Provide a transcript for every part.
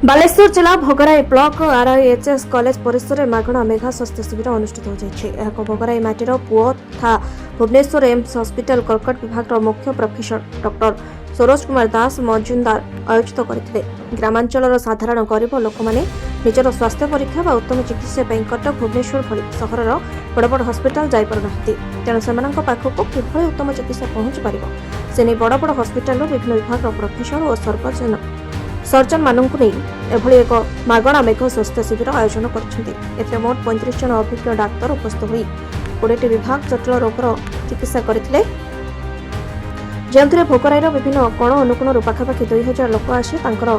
बालेश्वर जिला Bhograi block आरआईएचएस college परिसर में मागणा मेघा स्वास्थ्य शिविर अनुष्ठित हो भोगराई माटीर पुओ तथा भुवनेश्वर एम्स हॉस्पिटल कर्कट विभाग मुख्य प्रोफेसर डॉक्टर सरोज कुमार दास मजुमदार आयोजित करते ग्रामांचल साधारण गरीब लोक मैंने निजर स्वास्थ्य परीक्षा व उत्तम चिकित्सा कटक भुवनेश्वर भली सहर बड़ बड़ हस्पिटाल जापना तेणु से पाखक किभली उत्तम चिकित्सा पहुंची पार से नहीं बड़ बड़ हस्पिटाल विभिन्न विभाग प्रोफेसर और सर्जन मानक एभली एक मागणा मेघ स्वास्थ्य शिविर आयोजन कर मोट 35 जन अभिज्ञ डाक्तर उपस्थित होई 20टी विभाग जटिल रोगर चिकित्सा करथिले जेंथरे भोगराईर विभिन्न कोण अनुकोण पाखापाखि 2000 लोक आसी तांकर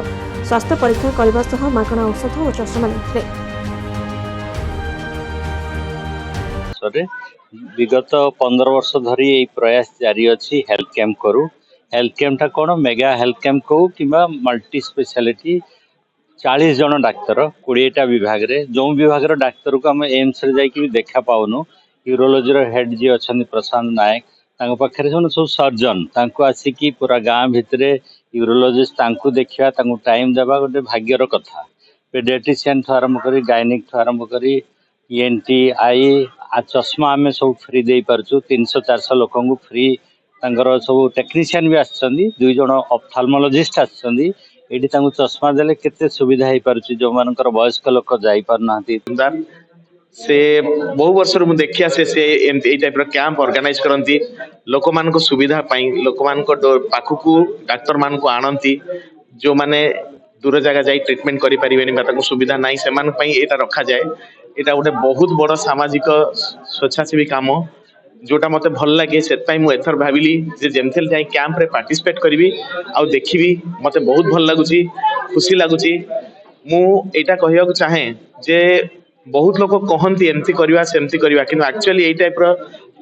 स्वास्थ्य परीक्षा करबा सह मागणा औषध और चषमा लेथिले। विगत 15 वर्ष धरी यही प्रयास जारी अच्छी हेल्थ कैंप करू हेल्थ कैंप टा कौन मेगा हेल्थ कैंप कहू कि मल्टी स्पेशलिटी 40 जन डाक्तर 20टा विभाग रे जो विभाग डाक्तर को आम एम्स रे जाकि भी देखा पाऊनु यूरोलोजी हेड जी अच्छा प्रशांत नायक पाखे सब सर्जन आसिकी पूरा गाँ भितर यूरोलोजिस्ट देखा टाइम देवा गोटे भाग्यर कथा पेडियाट्रिशियन ठू आरंभ कर गायनिक ठू आरंभ कर ENT आई चश्मा आम सब फ्री दे पारछु 300-400 लोक फ्री सब टेक्नीशियन भी आसछन्दी 2 जन ऑप्थाल्मोलॉजिस्ट आसछन्दी एठी चश्मा देले केते सुविधा हो पारछि जो मानकर वयस्क लोक जाई पारनांती से बहु वर्ष रु देखि आसे से एई टाइप रो कैंप ऑर्गेनाइज करंती लोक मान को सुविधा पाई लोक मान को पाखु डाक्टर मान को आनंती जो माने दूर जगह जाई ट्रीटमेंट करि परिबेनी बाता सुविधा नाही से मान पई एटा रखा जाए एटा गोटे बहुत बड़ सामाजिक स्वच्छासेवी काम जोटा मते भल लगे से मु एथर भाविली जे जेमथेल जाई कैंप रे पार्टिसिपेट करिवि आ देखिवि मते बहुत भल लागुची खुशी लागुची मु एटा कहिया को चाहे जे बहुत लोग कहती एमती करवा सेमती करवा कि एक्चुअली यही टाइप रो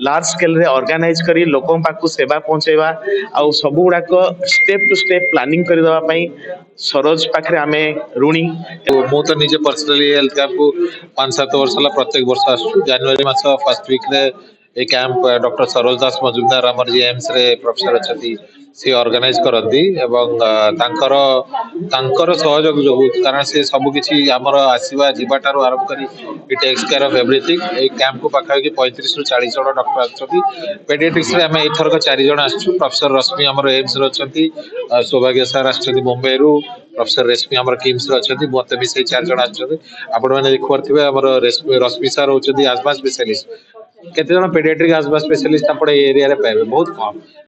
लार्ज स्केल रे ऑर्गेनाइज करी लोकों पाखु सेवा पहुंचेवा आ सब गुड़ाक स्टेप टू स्टेप प्लानिंग कर देवा पई सरोज पाखरे आमे ऋणी मु तो निजे पर्सनली हेल्थ कैंप को 5-7 वर्ष होला प्रत्येक वर्ष आसु जनवरी मास फर्स्ट वीक रे ए कैंप डॉक्टर सरोज दास मजुमदार आमर जी एम्स रे प्रोफेसर अछती सी ऑर्गेनाइज करती एवं तांकर सहयोग जो कारण से सब किछि हमर आसीबा जीवाटारो आरंभ करी it takes care of everything a camp को पाखा कि 35 रु 40 जन डॉक्टर आछथि पेडियाट्रिक्स रे हम एथर को 4 जन आछू प्रोफेसर रश्मि हमर एम्स रे अछथि सौभाग्य सर आछथि मुंबई रु प्रोफेसर रश्मि हमर किम्स रे अछथि मते भी से 4 जन आछथि आपण माने देखुरथिबे हमर रश्मि सर होचथि आसमा स्पेशलिस्ट केते जन पेडियाट्रिक आसमा स्पेशलिस्ट आपण एरिया रे पाइबे बहुत कम।